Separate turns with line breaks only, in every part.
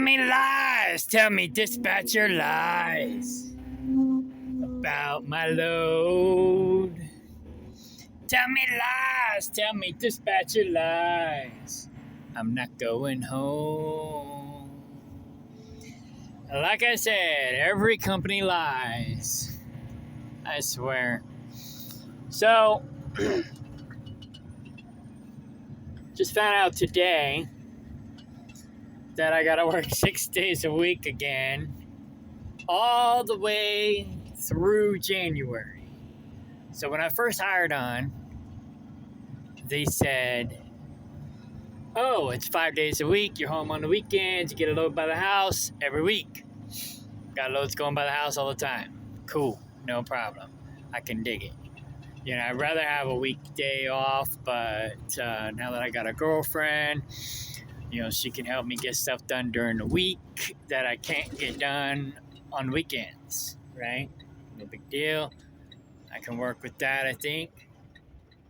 me lies. Tell me, dispatcher, lies about my load. Tell me lies. Tell me, dispatcher, lies. I'm not going home. Like I said, every company lies. I swear. So, just found out today that I gotta work 6 days a week again, all the way through January. So when I first hired on, they said, oh, it's 5 days a week, you're home on the weekends, you get a load by the house every week. Got loads going by the house all the time. Cool, no problem. I can dig it. You know, I'd rather have a weekday off, but now that I got a girlfriend, you know, she can help me get stuff done during the week that I can't get done on weekends, right? No big deal. I can work with that, I think.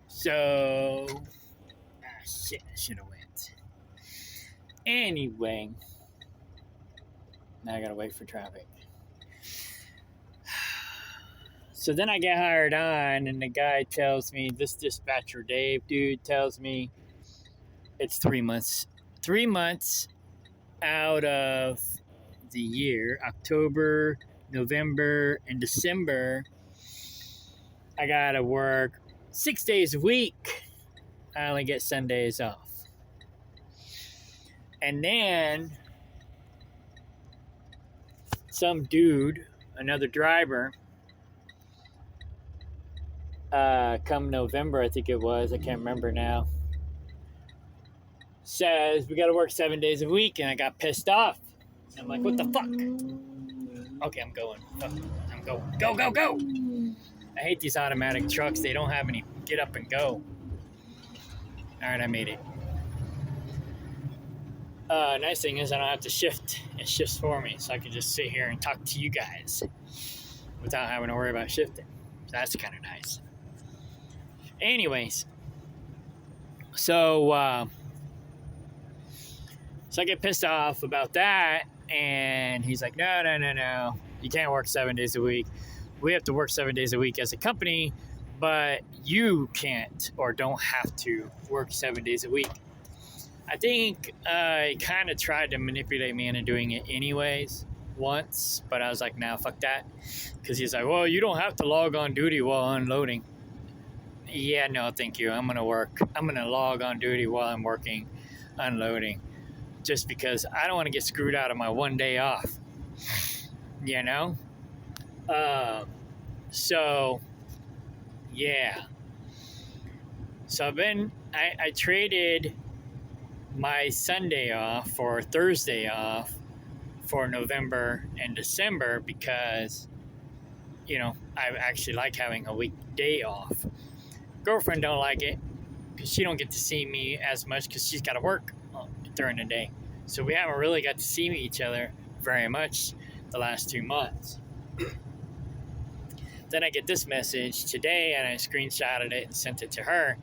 So, shit, I should have went. Anyway, now I gotta wait for traffic. So then I get hired on, and the guy tells me, this dispatcher Dave dude tells me it's 3 months. 3 months out of the year, October, November, and December, I gotta work 6 days a week. I only get Sundays off. And then some dude, another driver, come November, I think it was, I can't remember now, says we gotta work 7 days a week, and I got pissed off. I'm like, what the fuck? Okay, I'm going. I'm going. Go, go, go! I hate these automatic trucks. They don't have any get up and go. Alright, I made it. Nice thing is I don't have to shift. It shifts for me, so I can just sit here and talk to you guys without having to worry about shifting. So that's kind of nice. Anyways, so I get pissed off about that, and he's like, no. You can't work 7 days a week. We have to work 7 days a week as a company, but you can't or don't have to work 7 days a week. I think he kind of tried to manipulate me into doing it anyways once, but I was like, nah, fuck that. Because he's like, well, you don't have to log on duty while unloading. Yeah, no, thank you. I'm going to log on duty while I'm working, unloading. Just because I don't want to get screwed out of my 1 day off. You know? So, yeah. So I traded my Sunday off for Thursday off for November and December because, you know, I actually like having a weekday off. Girlfriend don't like it because she don't get to see me as much because she's got to work during the day. So we haven't really got to see each other very much the last 2 months. Then I get this message today, and I screenshotted it and sent it to her,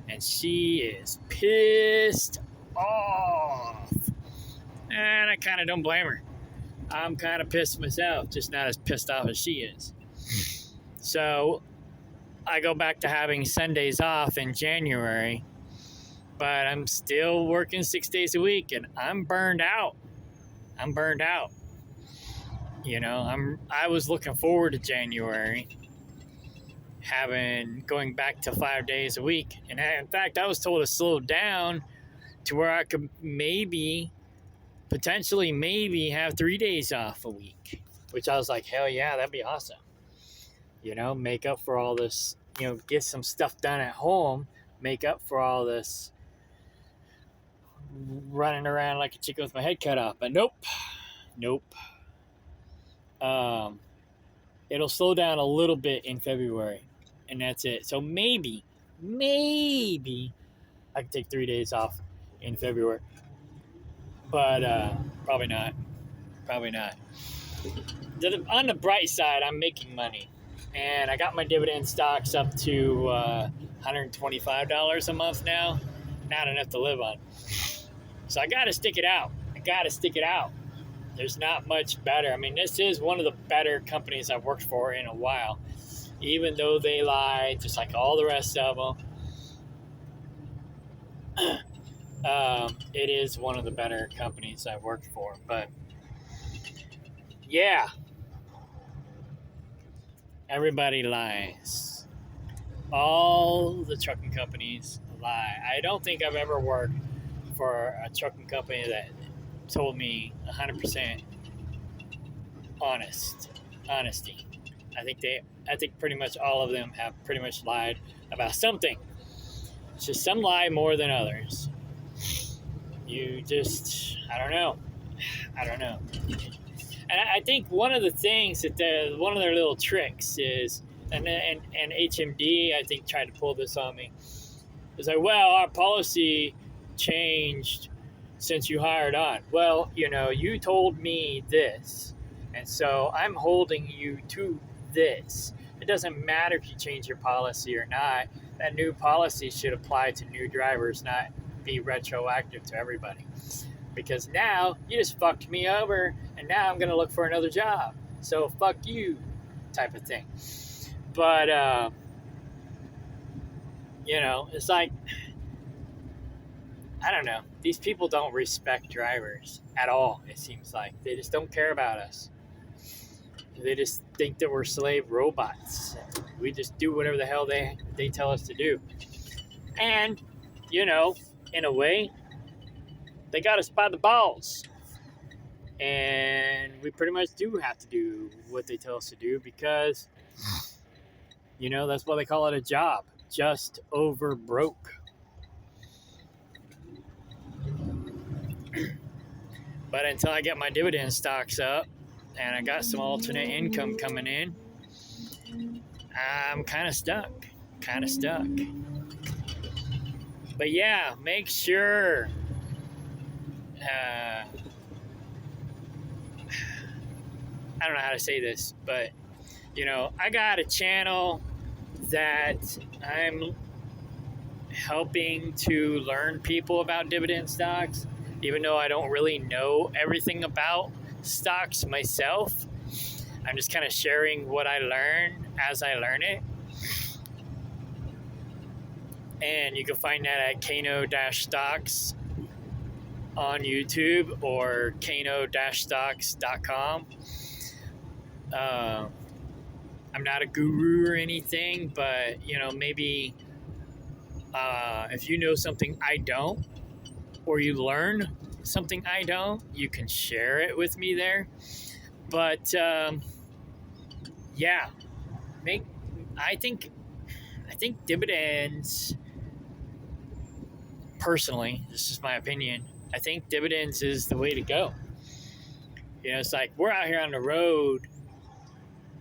and she is pissed off. And I kind of don't blame her. I'm kind of pissed myself, just not as pissed off as she is. So I go back to having Sundays off in January, but I'm still working 6 days a week, and I'm burned out. You know, I was looking forward to January, going back to 5 days a week. And in fact, I was told to slow down to where I could potentially have 3 days off a week, which I was like, hell yeah, that'd be awesome. You know, make up for all this, you know, get some stuff done at home, make up for all this running around like a chicken with my head cut off. But nope. It'll slow down a little bit in February, and that's it. So maybe I can take 3 days off in February, but probably not. On the bright side, I'm making money, and I got my dividend stocks up to $125 a month now. Not enough to live on, so I gotta stick it out. There's not much better. I mean, this is one of the better companies I've worked for in a while. Even though they lie, just like all the rest of them, it is one of the better companies I've worked for. But yeah, everybody lies. All the trucking companies lie. I don't think I've ever worked for a trucking company that told me 100% honesty. I think pretty much all of them have pretty much lied about something. It's just some lie more than others. I don't know. And I think one of the things one of their little tricks is, and HMD I think tried to pull this on me. It's like, well, our policy changed since you hired on. Well, you told me this, and so I'm holding you to this. It doesn't matter if you change your policy or not. That new policy should apply to new drivers, not be retroactive to everybody. Because now you just fucked me over, and now I'm going to look for another job. So fuck you, type of thing. But, it's like, I don't know. These people don't respect drivers at all, it seems like. They just don't care about us. They just think that we're slave robots. We just do whatever the hell they tell us to do. And, in a way, they got us by the balls. And we pretty much do have to do what they tell us to do because, that's why they call it a job. Just over broke. But until I get my dividend stocks up and I got some alternate income coming in, I'm kind of stuck. But yeah, make sure I don't know how to say this, but I got a channel that I'm helping to learn people about dividend stocks, even though I don't really know everything about stocks myself. I'm just kind of sharing what I learn as I learn it. And you can find that at Kano-Stocks on YouTube or Kano-Stocks.com. I'm not a guru or anything, but maybe if you know something I don't, or you learn something I don't, you can share it with me there. But yeah, I think dividends, personally, this is my opinion, I think dividends is the way to go. It's like we're out here on the road,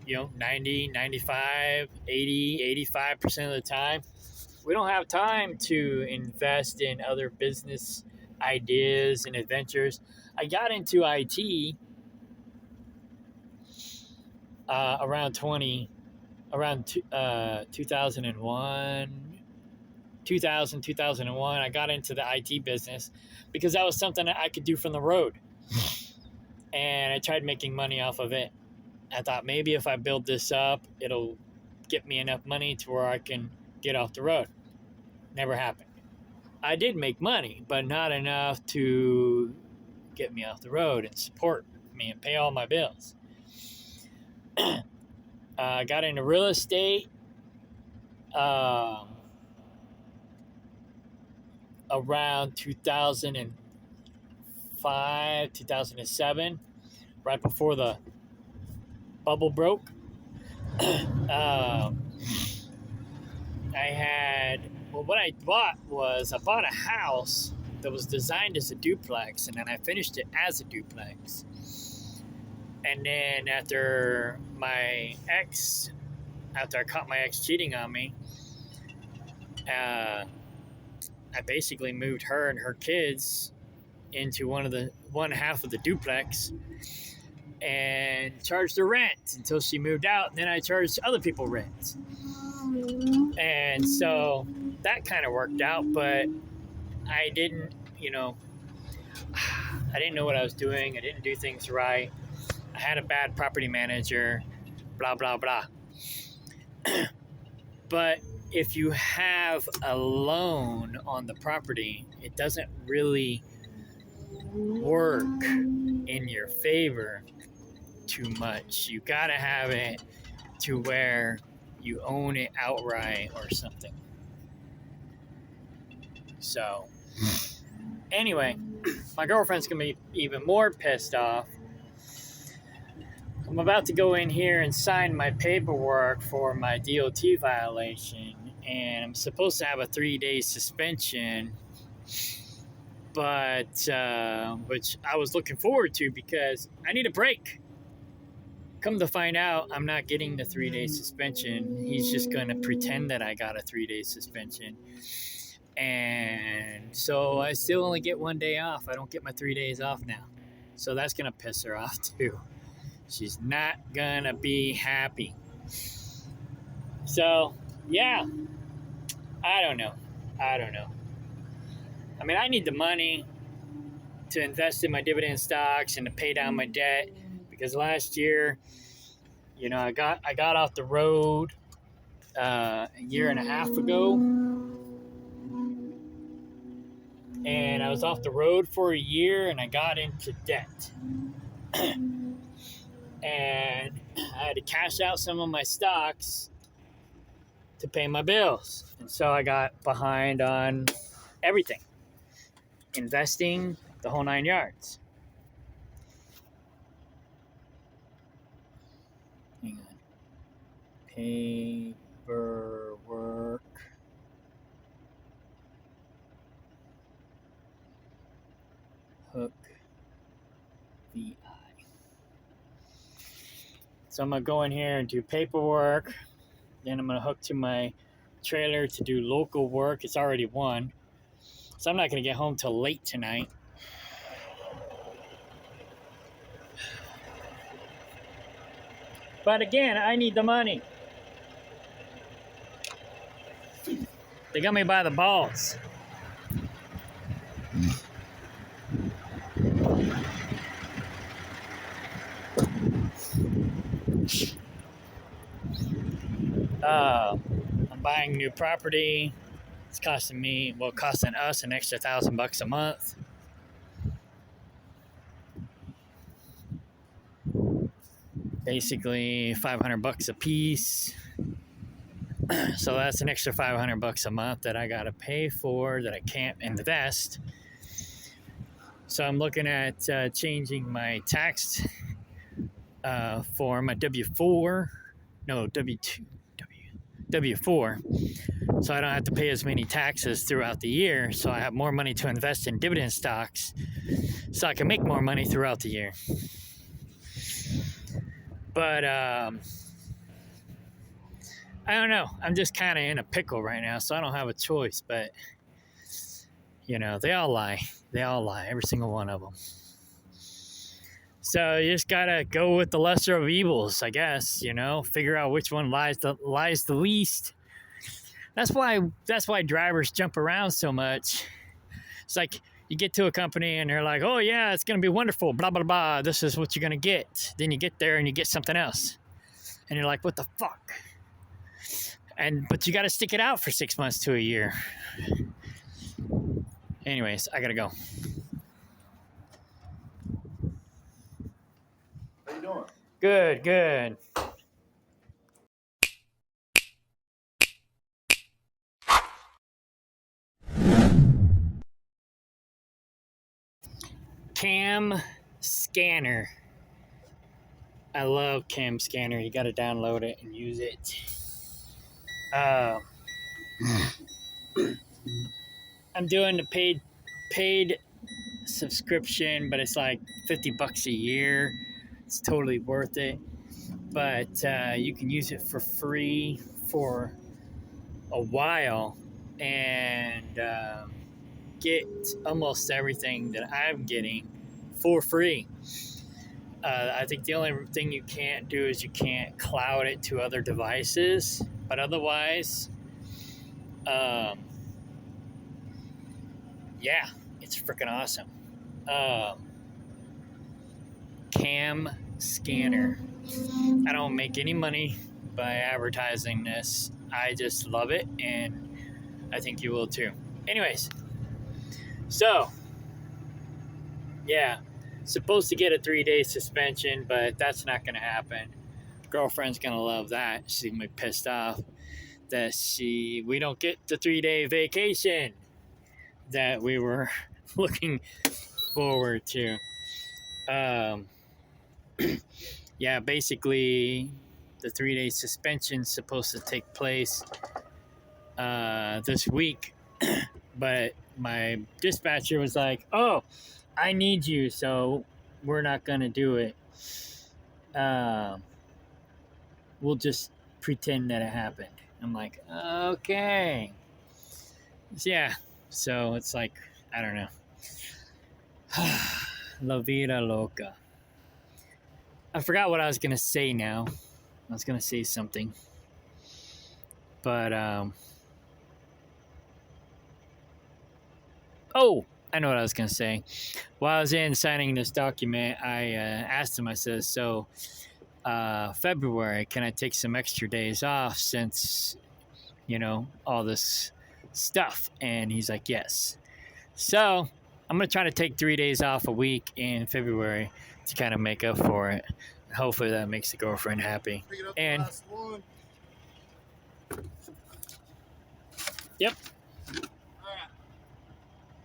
90, 95, 80, 85% of the time. We don't have time to invest in other business ideas and adventures. I got into IT around 2001, 2001. I got into the IT business because that was something that I could do from the road. And I tried making money off of it. I thought maybe if I build this up, it'll get me enough money to where I can get off the road. Never happened. I did make money, but not enough to get me off the road and support me and pay all my bills. I got into real estate around 2005, 2007, right before the bubble broke. What I bought was I bought a house that was designed as a duplex, and then I finished it as a duplex. And then after I caught my ex cheating on me, I basically moved her and her kids into one half of the duplex and charged her rent until she moved out, and then I charged other people rent. And so that kind of worked out, but I didn't, I didn't know what I was doing. I didn't do things right. I had a bad property manager, blah, blah, blah. But if you have a loan on the property, it doesn't really work in your favor too much. You gotta have it to where you own it outright or something. So, anyway, my girlfriend's gonna be even more pissed off. I'm about to go in here and sign my paperwork for my DOT violation, and I'm supposed to have a 3-day suspension, but which I was looking forward to because I need a break. Come to find out, I'm not getting the 3-day suspension. He's just going to pretend that I got a 3-day suspension. And so I still only get 1 day off. I don't get my 3 days off now. So that's going to piss her off too. She's not going to be happy. So, yeah. I don't know. I mean, I need the money to invest in my dividend stocks and to pay down my debt. Because last year, you know, I got off the road a year and a half ago, and I was off the road for a year, and I got into debt, and I had to cash out some of my stocks to pay my bills, and so I got behind on everything, investing, the whole 9 yards. Hang on. Paperwork. Hook VI. So I'm going to go in here and do paperwork. Then I'm going to hook to my trailer to do local work. It's already 1. So I'm not going to get home till late tonight. But again, I need the money. They got me by the balls. I'm buying new property. It's costing us an extra $1,000 a month. Basically $500 a piece. So that's an extra $500 a month that I gotta pay for that I can't invest. So I'm looking at changing my tax for my W4, no W2, W4, so I don't have to pay as many taxes throughout the year. So I have more money to invest in dividend stocks, so I can make more money throughout the year. But I don't know. I'm just kind of in a pickle right now, so I don't have a choice. But, you know, they all lie. Every single one of them. So you just got to go with the lesser of evils, I guess, you know. Figure out which one lies the least. That's why drivers jump around so much. It's like you get to a company and they're like, oh, yeah, it's going to be wonderful, blah, blah, blah. This is what you're going to get. Then you get there and you get something else. And you're like, what the fuck? But you got to stick it out for 6 months to a year. Anyways, I got to go.
How you doing?
Good. Cam Scanner. I love Cam Scanner. You got to download it and use it. I'm doing the paid subscription, but it's like $50 a year. It's totally worth it. But you can use it for free for a while and get almost everything that I'm getting for free. I think the only thing you can't do is you can't cloud it to other devices, but otherwise, yeah, it's freaking awesome. Cam Scanner. I don't make any money by advertising this. I just love it, and I think you will too. Anyways, so yeah, supposed to get a 3-day suspension, but that's not going to happen. Girlfriend's going to love that. She's going to be pissed off that we don't get the 3-day vacation that we were looking forward to. Yeah, basically the 3-day suspension is supposed to take place this week, but my dispatcher was like, "Oh, I need you, so we're not gonna do it. We'll just pretend that it happened." I'm like, "Okay." Yeah, so it's like, I don't know. La vida loca. I forgot what I was gonna say now. I was gonna say something, but oh, I know what I was gonna say. While I was in signing this document, I asked him. I said, "So, February, can I take some extra days off since all this stuff?" And he's like, "Yes." So I'm gonna try to take 3 days off a week in February to kind of make up for it. Hopefully that makes the girlfriend happy. And yep.
Alright.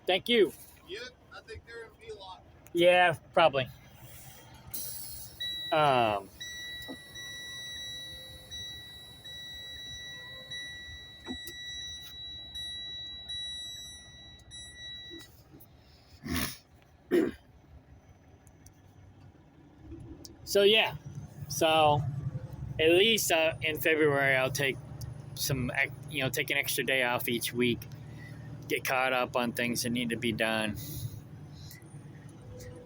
Thank you.
Yep, I think they're in V-Lock.
Yeah, probably. So yeah, so at least in February I'll take take an extra day off each week, get caught up on things that need to be done.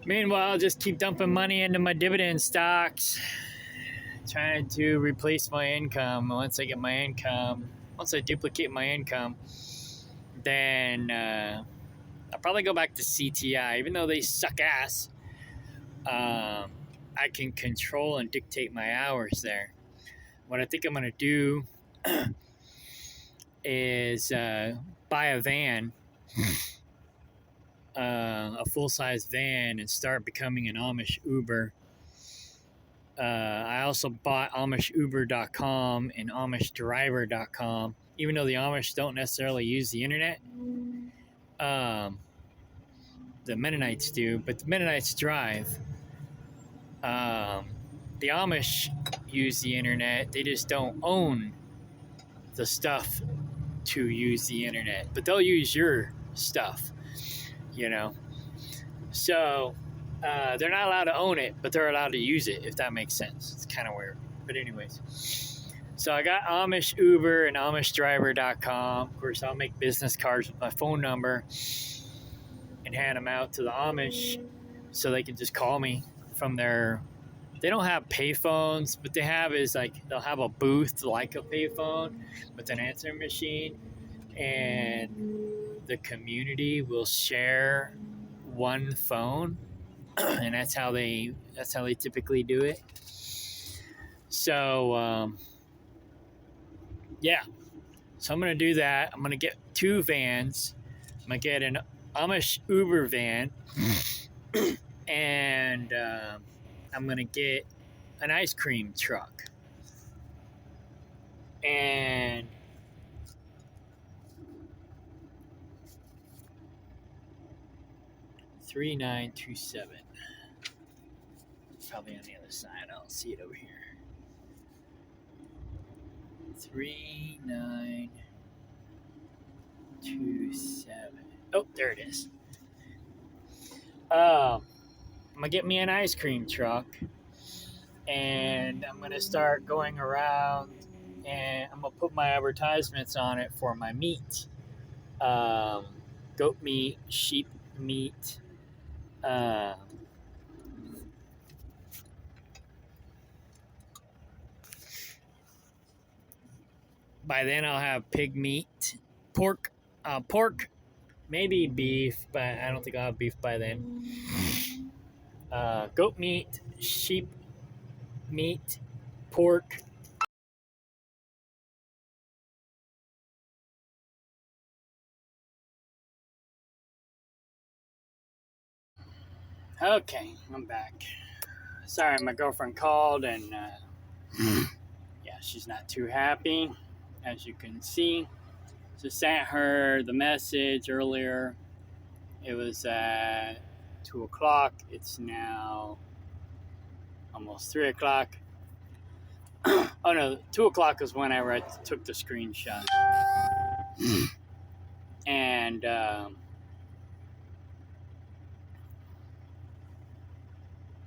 Meanwhile, I'll just keep dumping money into my dividend stocks, trying to replace my income. Once I duplicate my income, then I'll probably go back to CTI, even though they suck ass. I can control and dictate my hours there. What I think I'm going to do is buy a van, a full-size van, and start becoming an Amish Uber. I also bought AmishUber.com and AmishDriver.com, even though the Amish don't necessarily use the internet. The Mennonites do, but the Mennonites drive. The Amish use the internet. They just don't own the stuff to use the internet, but they'll use your stuff, So they're not allowed to own it, but they're allowed to use it, if that makes sense. It's kind of weird. But anyways, so I got Amish Uber and AmishDriver.com. Of course, I'll make business cards with my phone number and hand them out to the Amish so they can just call me from their... They don't have payphones, but they'll have a booth like a payphone with an answering machine, and the community will share one phone, and that's how they typically do it. So yeah, so I'm gonna do that. I'm gonna get 2 vans. I'm gonna get an Amish Uber van, and I'm going to get an ice cream truck. And $3927. Probably on the other side. I'll see it over here. 3927. Oh, there it is. I'm going to get me an ice cream truck, and I'm going to start going around, and I'm going to put my advertisements on it for my meat. Goat meat, sheep meat, by then I'll have pig meat, pork, maybe beef, but I don't think I'll have beef by then. Goat meat, sheep meat, pork. Okay, I'm back. Sorry, my girlfriend called and yeah, she's not too happy, as you can see. Just sent her the message earlier. It was at 2 o'clock. It's now almost 3 o'clock. Oh no, 2 o'clock is when I took the screenshot. And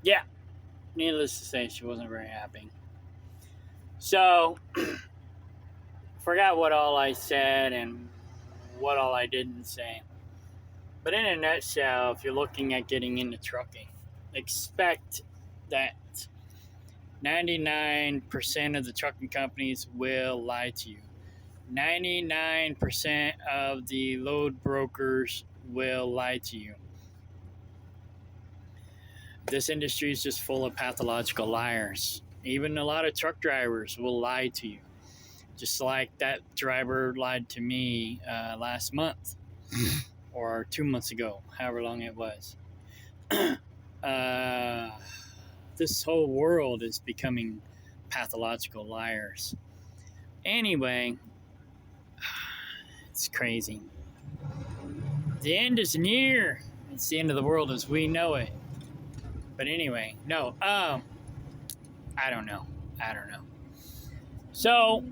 yeah, needless to say, she wasn't very happy. So, forgot what all I said and what all I didn't say. But in a nutshell, if you're looking at getting into trucking, expect that 99% of the trucking companies will lie to you. 99% of the load brokers will lie to you. This industry is just full of pathological liars. Even a lot of truck drivers will lie to you. Just like that driver lied to me last month or 2 months ago, however long it was. This whole world is becoming pathological liars. Anyway, it's crazy. The end is near. It's the end of the world as we know it. But anyway, no. I don't know. So,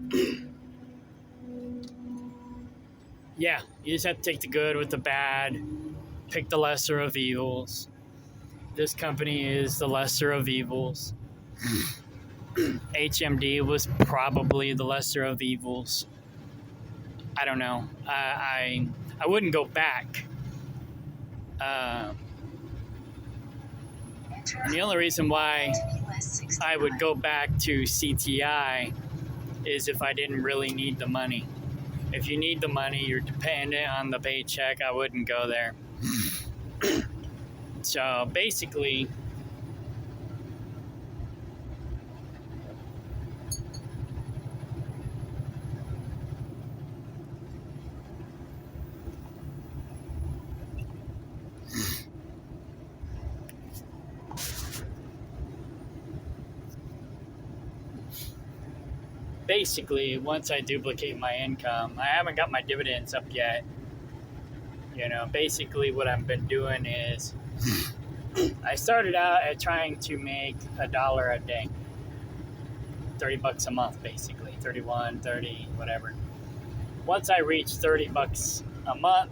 yeah, you just have to take the good with the bad. Pick the lesser of evils. This company is the lesser of evils. HMD was probably the lesser of evils. I don't know. I wouldn't go back. And the only reason why I would go back to CTI is if I didn't really need the money. If you need the money, you're dependent on the paycheck, I wouldn't go there. So basically, once I duplicate my income, I haven't got my dividends up yet. You know, basically what I've been doing is I started out at trying to make $1 a day. $30 a month, basically. 31, 30, whatever. Once I reached $30 a month,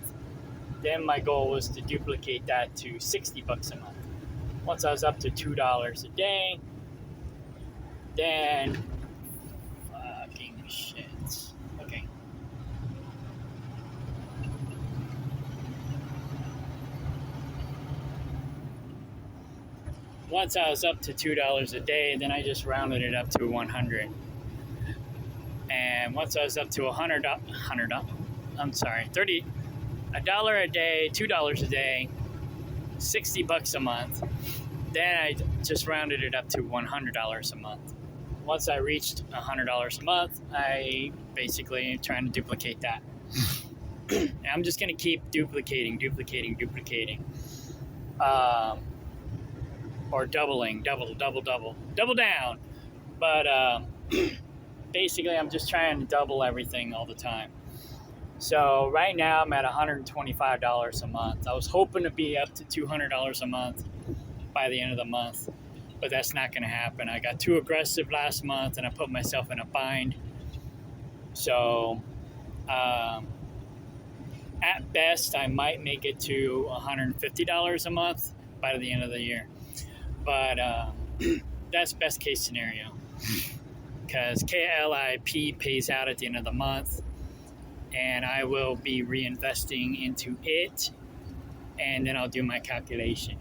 then my goal was to duplicate that to $60 a month. Once I was up to $2 a day, then fucking shit. Okay. Once I was up to $2 a day, then I just rounded it up to 100. And once I was up to $100, $30, $1 a day, $2 a day, $60 a month. Then I just rounded it up to $100 a month. Once I reached $100 a month, I basically am trying to duplicate that. I'm just going to keep duplicating. Or doubling, double down. But basically, I'm just trying to double everything all the time. So right now, I'm at $125 a month. I was hoping to be up to $200 a month by the end of the month, but that's not going to happen. I got too aggressive last month, and I put myself in a bind. So, at best, I might make it to $150 a month by the end of the year. But that's best case scenario, because KLIP pays out at the end of the month, and I will be reinvesting into it, and then I'll do my calculation.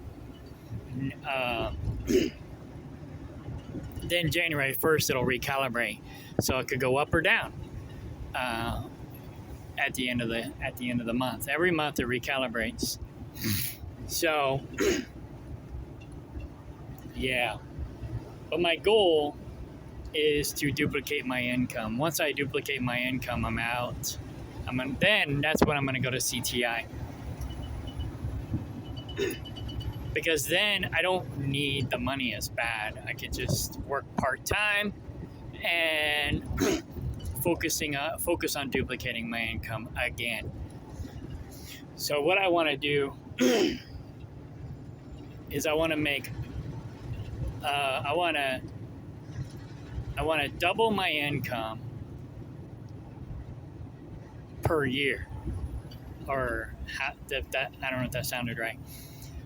Then January 1st, it'll recalibrate, so it could go up or down at the end of the month. Every month it recalibrates. So, yeah. But my goal is to duplicate my income. Once I duplicate my income, I'm out. Then that's when I'm going to go to CTI. Because then I don't need the money as bad. I can just work part-time and focus on duplicating my income again. So what I want to do is I want to double my income per year, or I don't know if that sounded right.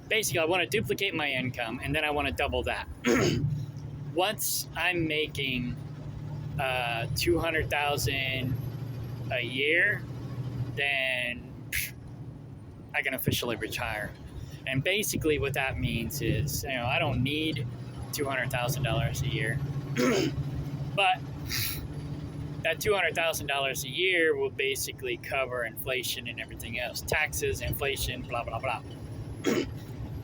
Basically, I want to duplicate my income, and then I want to double that. Once I'm making $200,000 a year, then I can officially retire. And basically, what that means is, I don't need $200,000 a year, but that $200,000 a year will basically cover inflation and everything else, taxes, inflation, blah blah blah.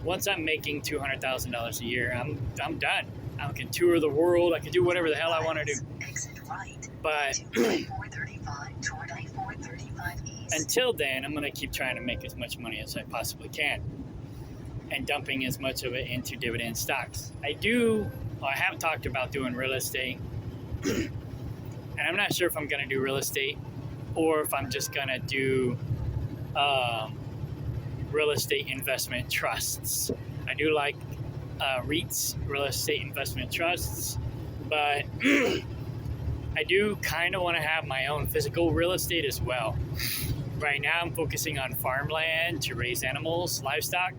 Once I'm making $200,000 a year, I'm done. I can tour the world. I can do whatever the hell I want to do. But until then, I'm going to keep trying to make as much money as I possibly can and dumping as much of it into dividend stocks. I have talked about doing real estate, and I'm not sure if I'm going to do real estate or if I'm just going to do real estate investment trusts. I do like REITs, real estate investment trusts, but I do kind of want to have my own physical real estate as well. Right now I'm focusing on farmland to raise animals, livestock,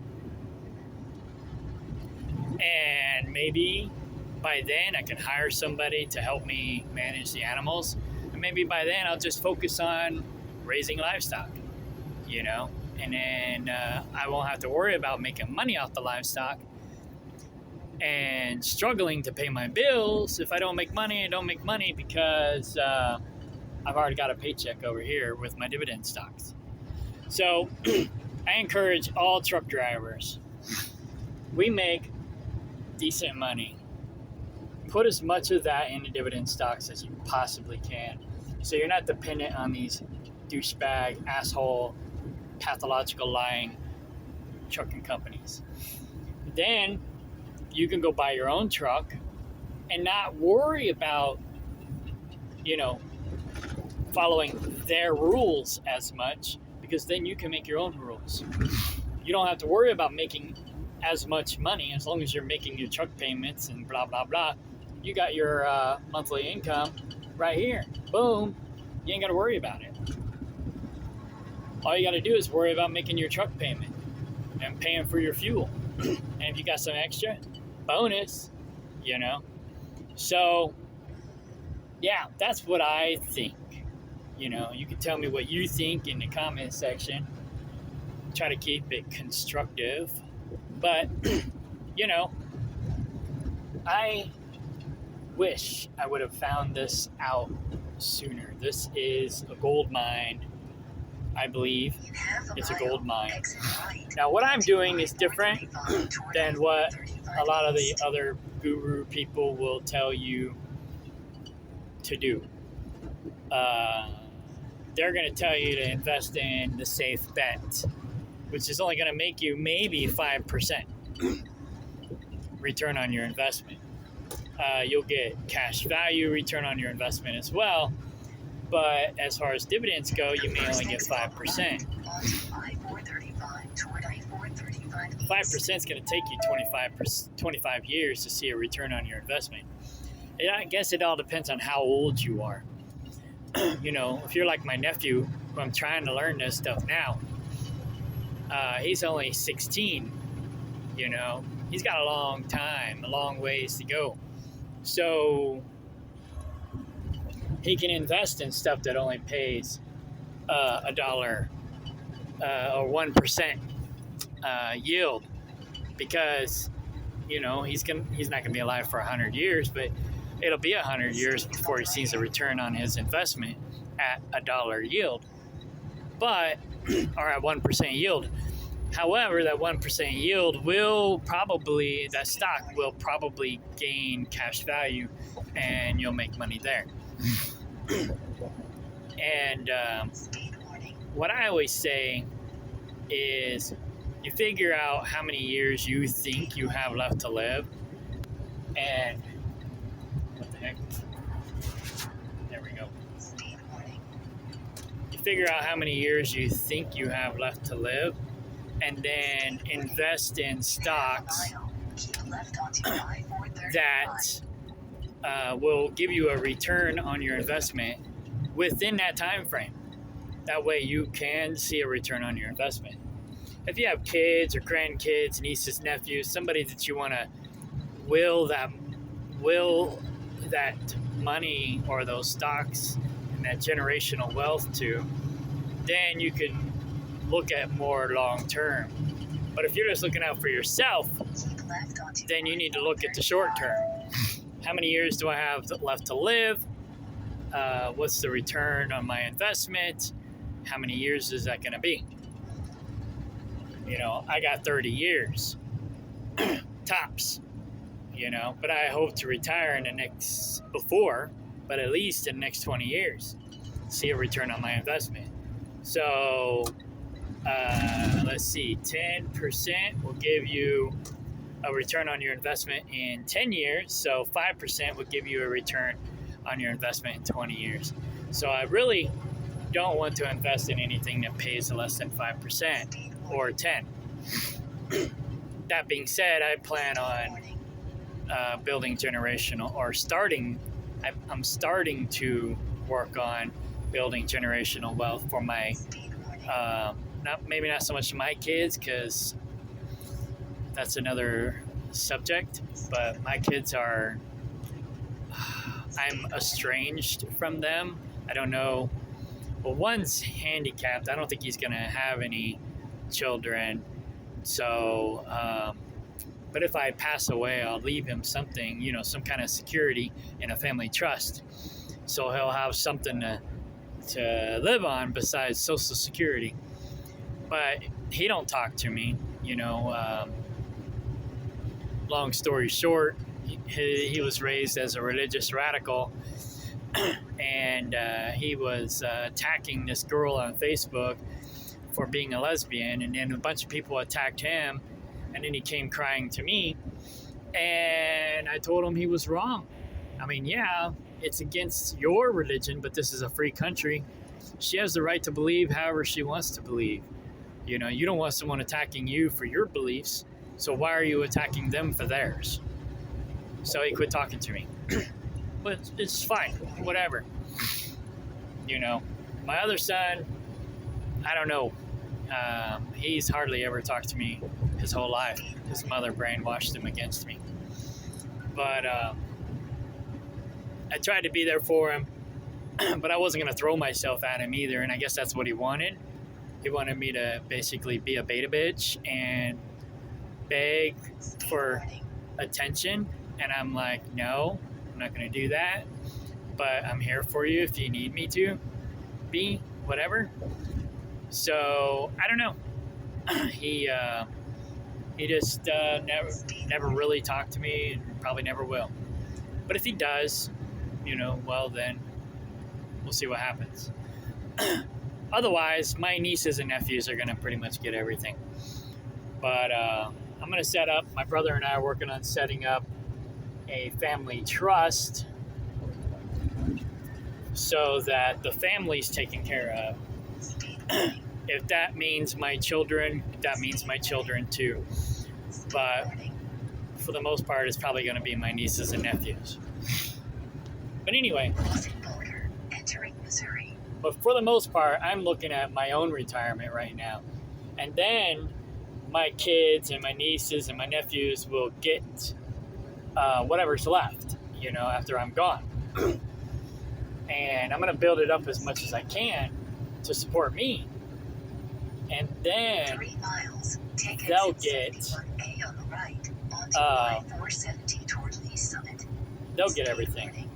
and maybe by then I can hire somebody to help me manage the animals, and maybe by then I'll just focus on raising livestock, and then I won't have to worry about making money off the livestock and struggling to pay my bills. If I don't make money, I don't make money because I've already got a paycheck over here with my dividend stocks. So I encourage all truck drivers. We make decent money. Put as much of that into dividend stocks as you possibly can, so you're not dependent on these douchebag, asshole, pathological lying trucking companies. Then you can go buy your own truck and not worry about, following their rules as much, because then you can make your own rules. You don't have to worry about making as much money as long as you're making your truck payments and blah, blah, blah. You got your monthly income right here. Boom. You ain't got to worry about it. All you got to do is worry about making your truck payment and paying for your fuel. And if you got some extra, bonus, So, yeah, that's what I think. You can tell me what you think in the comment section. Try to keep it constructive. But, I wish I would have found this out sooner. This is a gold mine. I believe it's a gold mine. Now, what I'm doing is different than what a lot of the other guru people will tell you to do. They're going to tell you to invest in the safe bet, which is only going to make you maybe 5% return on your investment. You'll get cash value return on your investment as well. But as far as dividends go, you may only get 5%. 5% is going to take you 25 years to see a return on your investment. And I guess it all depends on how old you are. If you're like my nephew, who I'm trying to learn this stuff now, he's only 16, he's got a long ways to go. So he can invest in stuff that only pays $1 or 1% yield, because he's not gonna be alive for 100 years, but it'll be 100 years before he sees a return on his investment at $1 yield, or at 1% yield. However, that 1% yield will probably, that stock will probably gain cash value and you'll make money there. And what I always say is you figure out how many years you think you have left to live. And what the heck? There we go. You figure out how many years you think you have left to live, and then invest in stocks that will give you a return on your investment within that time frame. That way you can see a return on your investment. If you have kids or grandkids, nieces, nephews, somebody that you want to will that money or those stocks and that generational wealth to, then you can look at more long term. But if you're just looking out for yourself, then you need to look at the short term. How many years do I have left to live? What's the return on my investment? How many years is that going to be? You know, I got 30 years tops, you know, but I hope to retire in the next, but at least in the next 20 years, see a return on my investment. So, let's see, 10% will give you a return on your investment in 10 years. So 5% would give you a return on your investment in 20 years. So I really don't want to invest in anything that pays less than 5% or 10. That being said, I plan on building generational, or I'm starting to work on building generational wealth for my, maybe not so much my kids, because that's another subject, but my kids are, I'm estranged from them. I don't know. Well, one's handicapped. I don't think he's going to have any children. So, but if I pass away, I'll leave him something, you know, some kind of security in a family trust. So he'll have something to live on besides Social Security. But he don't talk to me, you know. Long story short, he was raised as a religious radical, and he was attacking this girl on Facebook for being a lesbian, and then a bunch of people attacked him, and then he came crying to me, and I told him he was wrong. I mean, yeah, it's against your religion, but this is a free country. She has the right to believe however she wants to believe. You know, you don't want someone attacking you for your beliefs, so why are you attacking them for theirs? So he quit talking to me. But it's fine, whatever. You know, my other son, I don't know. He's hardly ever talked to me his whole life. His mother brainwashed him against me. But I tried to be there for him, but I wasn't going to throw myself at him either, and I guess that's what he wanted. He wanted me to basically be a beta bitch and beg for attention, and I'm like, no, I'm not going to do that, but I'm here for you if you need me to be, whatever. So I don't know. He just never really talked to me, and probably never will. But if he does, you know, well, then we'll see what happens. Otherwise, my nieces and nephews are going to pretty much get everything. But I'm going to set up, my brother and I are working on setting up a family trust so that the family's taken care of. If that means my children, that means my children too. But for the most part, it's probably going to be my nieces and nephews. But anyway, but for the most part, I'm looking at my own retirement right now. And then my kids and my nieces and my nephews will get whatever's left, you know, after I'm gone. And I'm going to build it up as much as I can to support me. And then they'll get everything.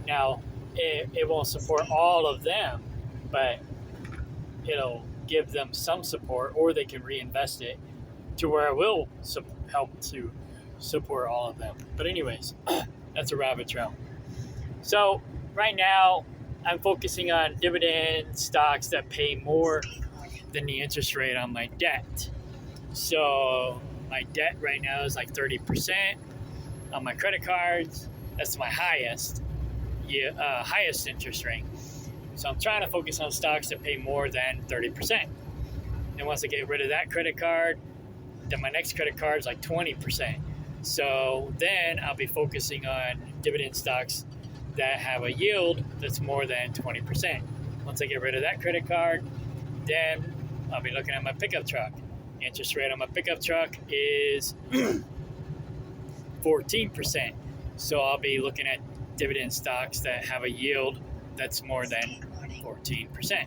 Now, it won't support all of them, but it'll give them some support, or they can reinvest it to where I will help to support all of them. But anyways, that's a rabbit trail. So right now, I'm focusing on dividend stocks that pay more than the interest rate on my debt. So my debt right now is like 30% on my credit cards. That's my highest interest rate. So I'm trying to focus on stocks that pay more than 30%. And once I get rid of that credit card, then my next credit card is like 20%. So then I'll be focusing on dividend stocks that have a yield that's more than 20%. Once I get rid of that credit card, then I'll be looking at my pickup truck. Interest rate on my pickup truck is 14%. So I'll be looking at dividend stocks that have a yield that's more than 14%.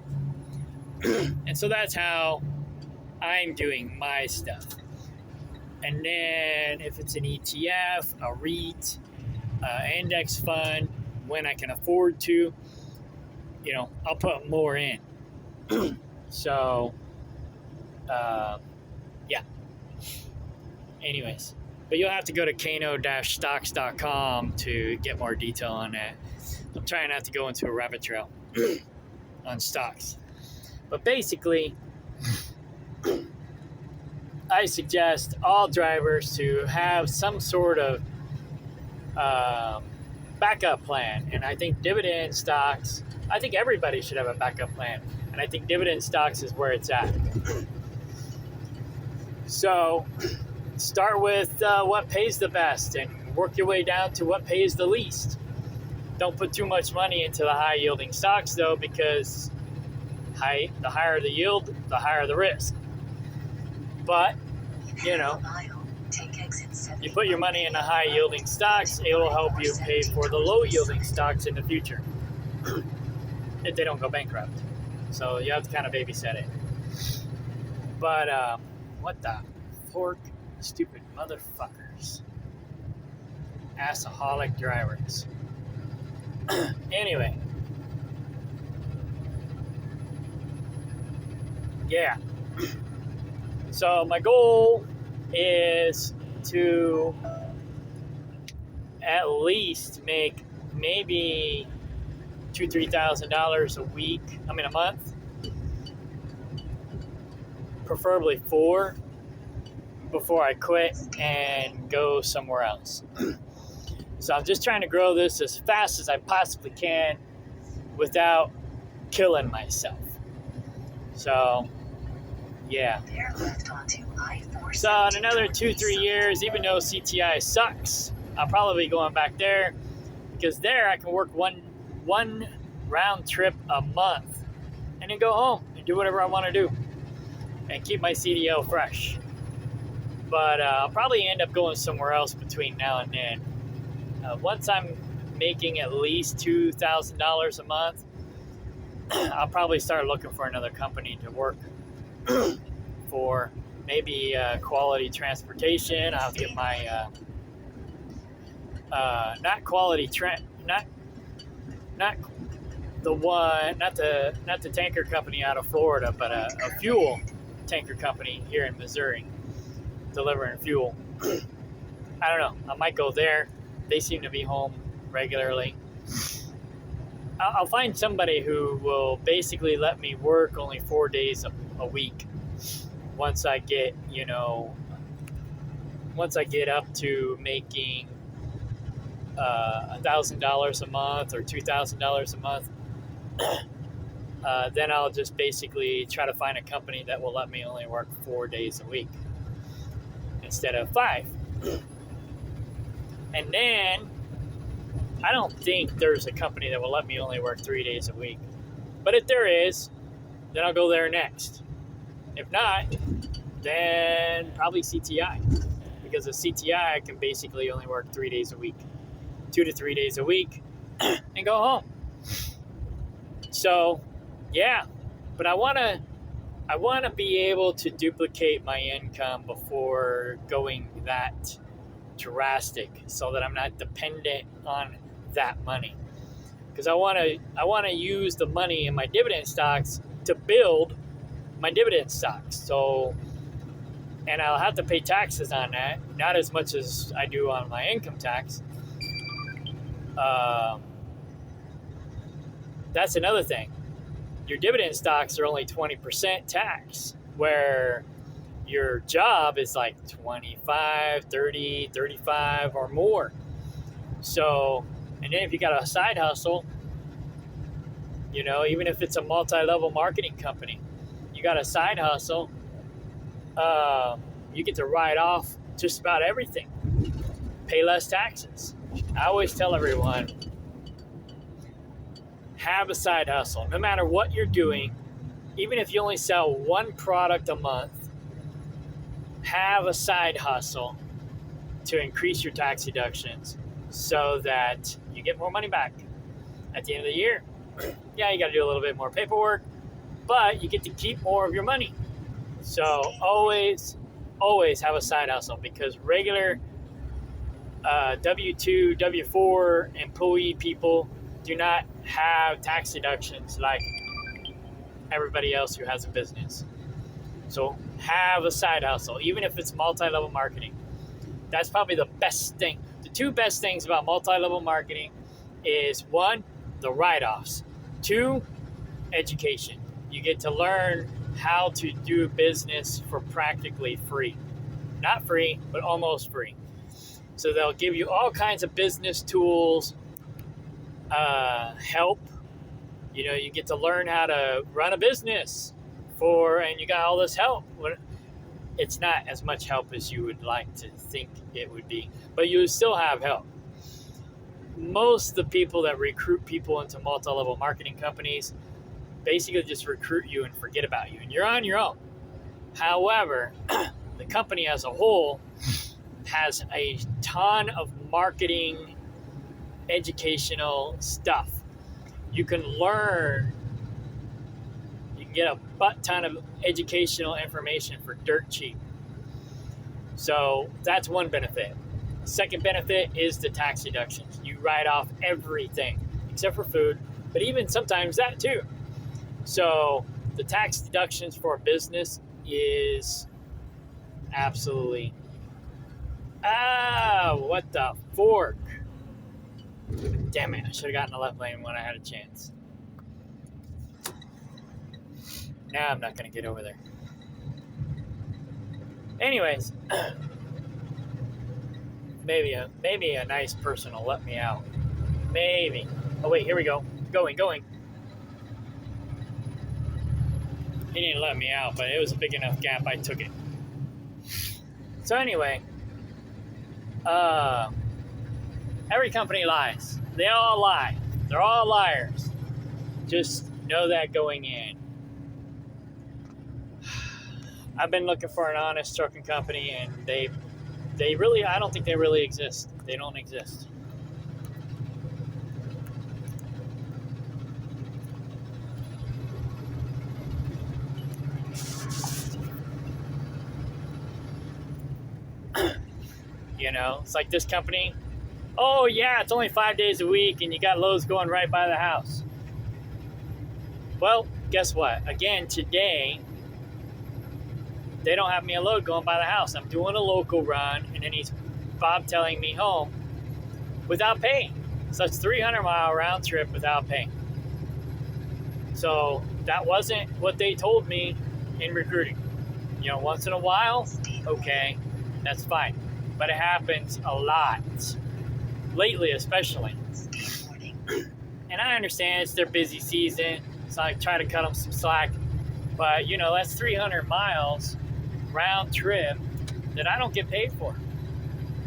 And so that's how I'm doing my stuff. And then if it's an ETF, a REIT, index fund, when I can afford to, I'll put more in. So, yeah. Anyways, but you'll have to go to kano-stocks.com to get more detail on that. I'm trying not to go into a rabbit trail on stocks. But basically, I suggest all drivers to have some sort of backup plan. And I think dividend stocks, I think everybody should have a backup plan. And I think dividend stocks is where it's at. So start with what pays the best and work your way down to what pays the least. Don't put too much money into the high yielding stocks though, because the higher the yield, the higher the risk. But, you put your money in the high yielding stocks, it will help you pay for the low yielding stocks in the future if they don't go bankrupt. So you have to kind of babysit it. But, what the fork? Stupid motherfuckers. Assaholic drivers. Anyway. Yeah. So my goal is to at least make maybe $2,000-$3,000 a month. Preferably 4 before I quit and go somewhere else. So I'm just trying to grow this as fast as I possibly can without killing myself. So, yeah. So in another 2-3 years, even though CTI sucks, I'll probably be going back there, because there I can work one round trip a month and then go home and do whatever I want to do and keep my CDL fresh. But I'll probably end up going somewhere else between now and then. Once I'm making at least $2,000 a month, I'll probably start looking for another company to work for. Maybe quality transportation. I'll get my not the tanker company out of Florida, but a fuel tanker company here in Missouri, delivering fuel. I don't know. I might go there. They seem to be home regularly. I'll find somebody who will basically let me work only 4 days a week. Once I get up to making $1,000 a month or $2,000 a month, then I'll just basically try to find a company that will let me only work 4 days a week instead of 5. And then I don't think there's a company that will let me only work 3 days a week. But if there is, then I'll go there next. If not, then probably CTI. Because of CTI, I can basically only work 3 days a week, 2 to 3 days a week, and go home. So, yeah. But I want to be able to duplicate my income before going that drastic, so that I'm not dependent on that money. Because I want to use the money in my dividend stocks to build my dividend stocks. So, and I'll have to pay taxes on that, not as much as I do on my income tax. That's another thing. Your dividend stocks are only 20% tax, where your job is like 25, 30, 35 or more. So, and then if you got a side hustle, even if it's a multi-level marketing company, you got a side hustle, you get to write off just about everything, pay less taxes. I always tell everyone, have a side hustle. No matter what you're doing, even if you only sell one product a month, have a side hustle to increase your tax deductions so that you get more money back at the end of the year. Yeah, you got to do a little bit more paperwork, but you get to keep more of your money. So always have a side hustle, because regular W-2, W-4 employee people do not have tax deductions like everybody else who has a business. So have a side hustle, even if it's multi-level marketing. That's probably the best thing. The two best things about multi-level marketing is, one, the write-offs. Two, education. You get to learn how to do business for practically free. Not free, but almost free. So they'll give you all kinds of business tools, help. You get to learn how to run a business and you got all this help. It's not as much help as you would like to think it would be, but you still have help. Most of the people that recruit people into multi-level marketing companies basically just recruit you and forget about you, and you're on your own. However, the company as a whole has a ton of marketing, educational stuff. You can learn, you can get a butt ton of educational information for dirt cheap. So that's one benefit. Second benefit is the tax deductions. You write off everything except for food, but even sometimes that too. So the tax deductions for a business is absolutely, what the fork? Damn it, I should have gotten the left lane when I had a chance. Now I'm not going to get over there. Anyways, maybe a nice person will let me out. Maybe. Oh wait, here we go. Going. He didn't let me out, but it was a big enough gap, I took it. So anyway, every company lies. They all lie. They're all liars. Just know that going in. I've been looking for an honest trucking company, and they really, I don't think they really exist. They don't exist. It's like this company. Oh yeah, it's only 5 days a week, and you got loads going right by the house. Well, guess what? Again, today, they don't have me a load going by the house. I'm doing a local run, and then he's bobtailing me home without paying. So it's 300-mile round trip without paying. So that wasn't what they told me in recruiting. Once in a while, okay, that's fine. But it happens a lot. Lately, especially. And I understand it's their busy season, so I try to cut them some slack. But, that's 300 miles round trip that I don't get paid for.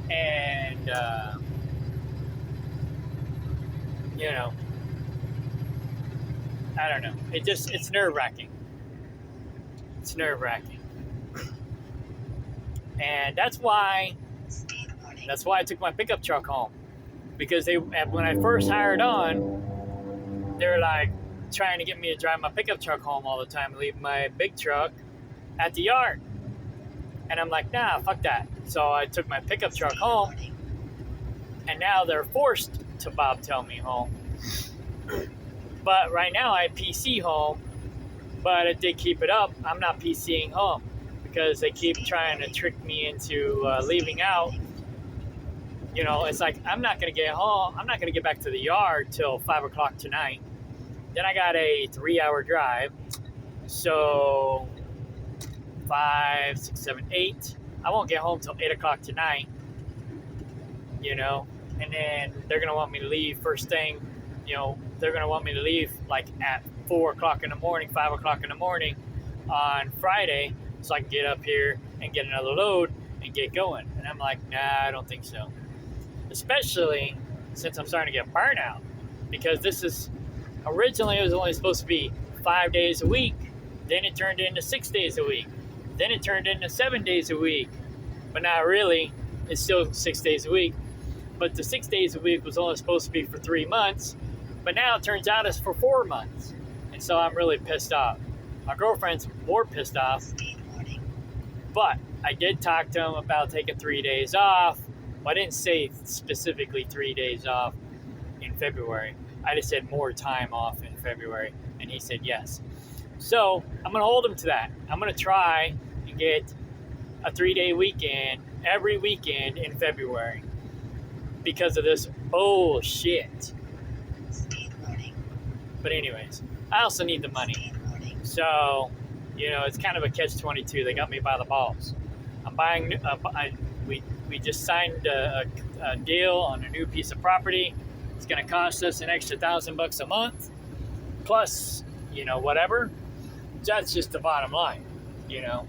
And, I don't know. It's nerve-wracking. It's nerve-wracking. And that's why I took my pickup truck home. Because when I first hired on, they were like trying to get me to drive my pickup truck home all the time and leave my big truck at the yard. And I'm like, nah, fuck that. So I took my pickup truck home, and now they're forced to bobtail me home. But right now I PC home, But if they keep it up, I'm not PCing home because they keep trying to trick me into leaving out. You know, it's like I'm not going to get home. I'm not going to get back to the yard till 5 o'clock tonight. Then I got a 3-hour drive. So 5, 6, 7, 8. I won't get home till 8 o'clock tonight. You know, and then they're going to want me to leave first thing. You know, they're going to want me to leave like at 4 o'clock in the morning, 5 o'clock in the morning on Friday so I can get up here and get another load and get going. And I'm like, nah, I don't think so. Especially since I'm starting to get burnout, because this is originally it was only supposed to be 5 days a week, then it turned into 6 days a week, then it turned into 7 days a week, but not really. It's still 6 days a week, but the 6 days a week was only supposed to be for 3 months, but now it turns out it's for 4 months, and so I'm really pissed off. My girlfriend's more pissed off, but I did talk to him about taking 3 days off. I didn't say specifically 3 days off in February. I just said more time off in February, and he said yes. So I'm going to hold him to that. I'm going to try and get a 3-day weekend every weekend in February because of this bullshit. But anyways, I also need the money. So, you know, it's kind of a catch-22. They got me by the balls. I'm buying... We just signed a deal on a new piece of property. It's going to cost us an extra $1,000 a month, plus, you know, whatever. That's just the bottom line, you know.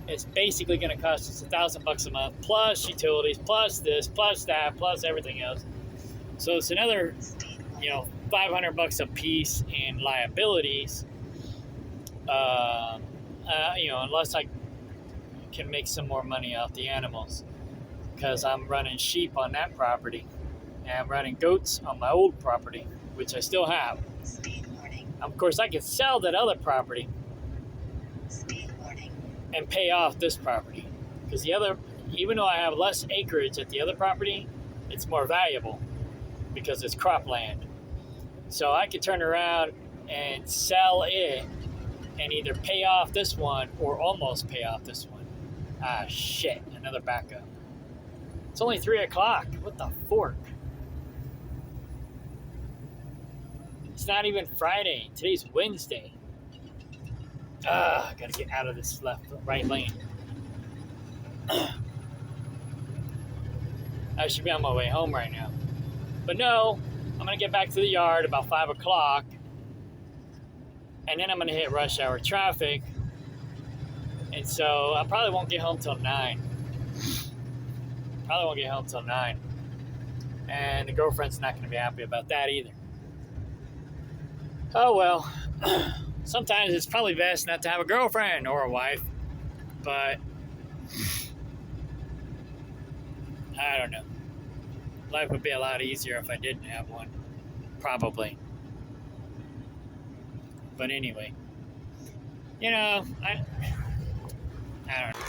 It's basically going to cost us $1,000 a month, plus utilities, plus this, plus that, plus everything else. So it's another, you know, $500 a piece in liabilities. You know, unless I can make some more money off the animals, because I'm running sheep on that property and I'm running goats on my old property, which I still have. Of course, I can sell that other property and pay off this property, because the other, even though I have less acreage at the other property, it's more valuable because it's cropland. So I could turn around and sell it and either pay off this one or almost pay off this one. Ah, shit. Another backup. It's only 3 o'clock. What the fork? It's not even Friday. Today's Wednesday. I gotta get out of this right lane. I should be on my way home right now. But no, I'm gonna get back to the yard about 5 o'clock. And then I'm gonna hit rush hour traffic. And so I probably won't get home till 9. And the girlfriend's not going to be happy about that either. Oh well. Sometimes it's probably best not to have a girlfriend or a wife. But I don't know. Life would be a lot easier if I didn't have one. Probably. But anyway. You know, I don't know.